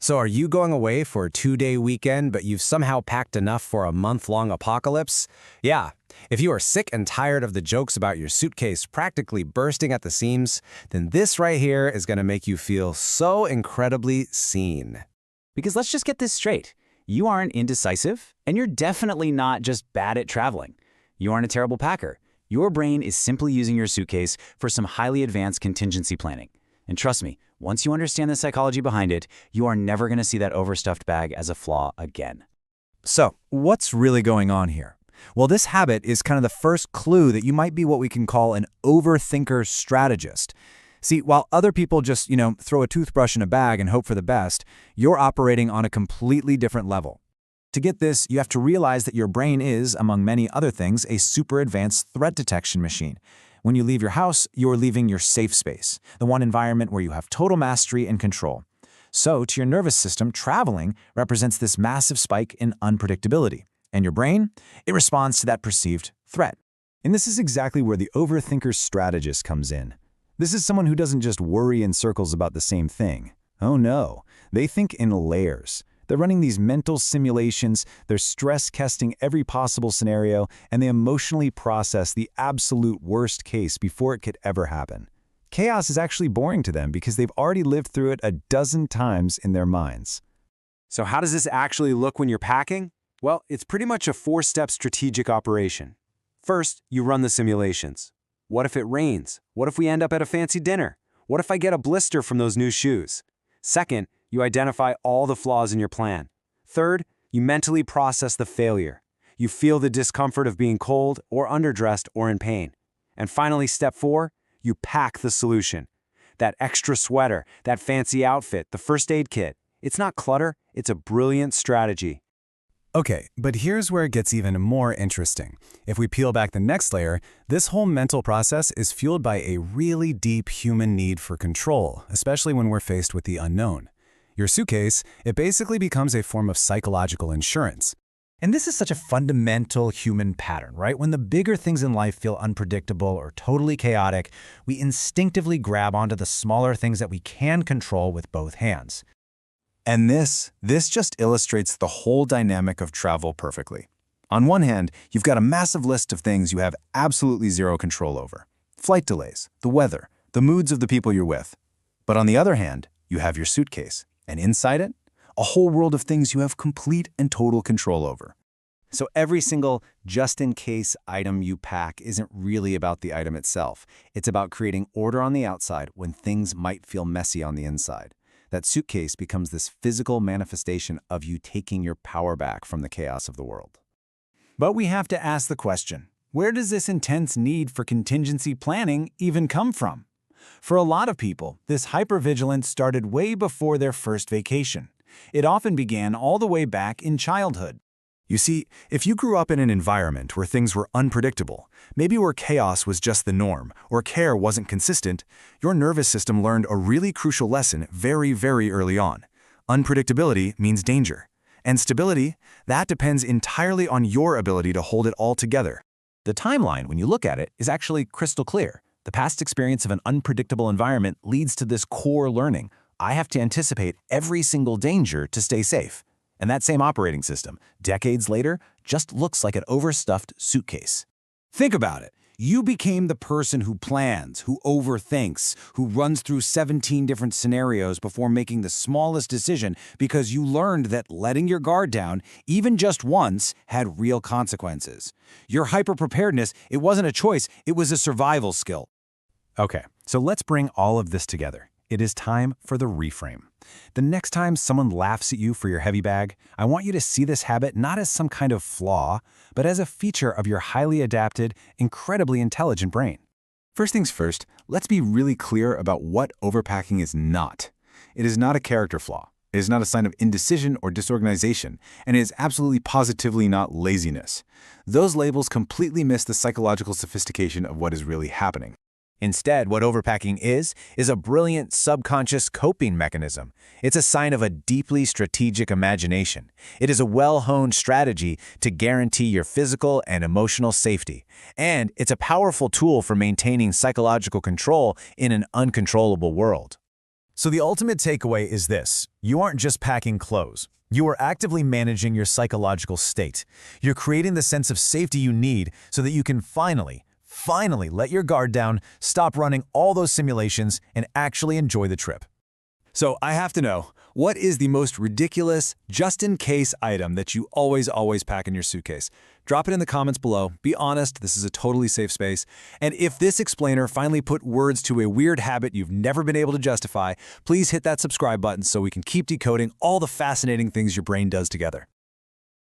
So are you going away for a 2-day weekend, but you've somehow packed enough for a month-long apocalypse? Yeah. If you are sick and tired of the jokes about your suitcase practically bursting at the seams, then this right here is going to make you feel so incredibly seen. Because let's just get this straight. You aren't indecisive, and you're definitely not just bad at traveling. You aren't a terrible packer. Your brain is simply using your suitcase for some highly advanced contingency planning. And trust me, once you understand the psychology behind it, you are never going to see that overstuffed bag as a flaw again. So, what's really going on here? Well, this habit is kind of the first clue that you might be what we can call an overthinker strategist. See, while other people just, throw a toothbrush in a bag and hope for the best, you're operating on a completely different level. To get this, you have to realize that your brain is, among many other things, a super advanced threat detection machine. When you leave your house, you're leaving your safe space, the one environment where you have total mastery and control. So, to your nervous system, traveling represents this massive spike in unpredictability. And your brain, it responds to that perceived threat. And this is exactly where the overthinker strategist comes in. This is someone who doesn't just worry in circles about the same thing. Oh no, they think in layers. They're running these mental simulations, they're stress-testing every possible scenario, and they emotionally process the absolute worst case before it could ever happen. Chaos is actually boring to them because they've already lived through it a dozen times in their minds. So how does this actually look when you're packing? Well, it's pretty much a 4-step strategic operation. First, you run the simulations. What if it rains? What if we end up at a fancy dinner? What if I get a blister from those new shoes? Second, you identify all the flaws in your plan. Third, you mentally process the failure. You feel the discomfort of being cold or underdressed or in pain. And finally, step 4, you pack the solution. That extra sweater, that fancy outfit, the first aid kit. It's not clutter, it's a brilliant strategy. Okay, but here's where it gets even more interesting. If we peel back the next layer, this whole mental process is fueled by a really deep human need for control, especially when we're faced with the unknown. Your suitcase, it basically becomes a form of psychological insurance. And this is such a fundamental human pattern, right? When the bigger things in life feel unpredictable or totally chaotic, we instinctively grab onto the smaller things that we can control with both hands. And this just illustrates the whole dynamic of travel perfectly. On one hand, you've got a massive list of things you have absolutely zero control over. Flight delays, the weather, the moods of the people you're with. But on the other hand, you have your suitcase. And inside it, a whole world of things you have complete and total control over. So every single just-in-case item you pack isn't really about the item itself. It's about creating order on the outside when things might feel messy on the inside. That suitcase becomes this physical manifestation of you taking your power back from the chaos of the world. But we have to ask the question, where does this intense need for contingency planning even come from? For a lot of people, this hypervigilance started way before their first vacation. It often began all the way back in childhood. You see, if you grew up in an environment where things were unpredictable, maybe where chaos was just the norm, or care wasn't consistent, your nervous system learned a really crucial lesson very, very early on. Unpredictability means danger. And stability, that depends entirely on your ability to hold it all together. The timeline, when you look at it, is actually crystal clear. The past experience of an unpredictable environment leads to this core learning. I have to anticipate every single danger to stay safe. And that same operating system, decades later, just looks like an overstuffed suitcase. Think about it. You became the person who plans, who overthinks, who runs through 17 different scenarios before making the smallest decision because you learned that letting your guard down, even just once, had real consequences. Your hyper-preparedness, it wasn't a choice, it was a survival skill. Okay, so let's bring all of this together. It is time for the reframe. The next time someone laughs at you for your heavy bag, I want you to see this habit not as some kind of flaw, but as a feature of your highly adapted, incredibly intelligent brain. First things first, let's be really clear about what overpacking is not. It is not a character flaw. It is not a sign of indecision or disorganization, and it is absolutely positively not laziness. Those labels completely miss the psychological sophistication of what is really happening. Instead, what overpacking is a brilliant subconscious coping mechanism. It's a sign of a deeply strategic imagination. It is a well-honed strategy to guarantee your physical and emotional safety. And it's a powerful tool for maintaining psychological control in an uncontrollable world. So the ultimate takeaway is this: you aren't just packing clothes. You are actively managing your psychological state. You're creating the sense of safety you need so that you can finally let your guard down, stop running all those simulations, and actually enjoy the trip. So I have to know, what is the most ridiculous, just-in-case item that you always pack in your suitcase? Drop it in the comments below. Be honest, this is a totally safe space. And if this explainer finally put words to a weird habit you've never been able to justify, please hit that subscribe button so we can keep decoding all the fascinating things your brain does together.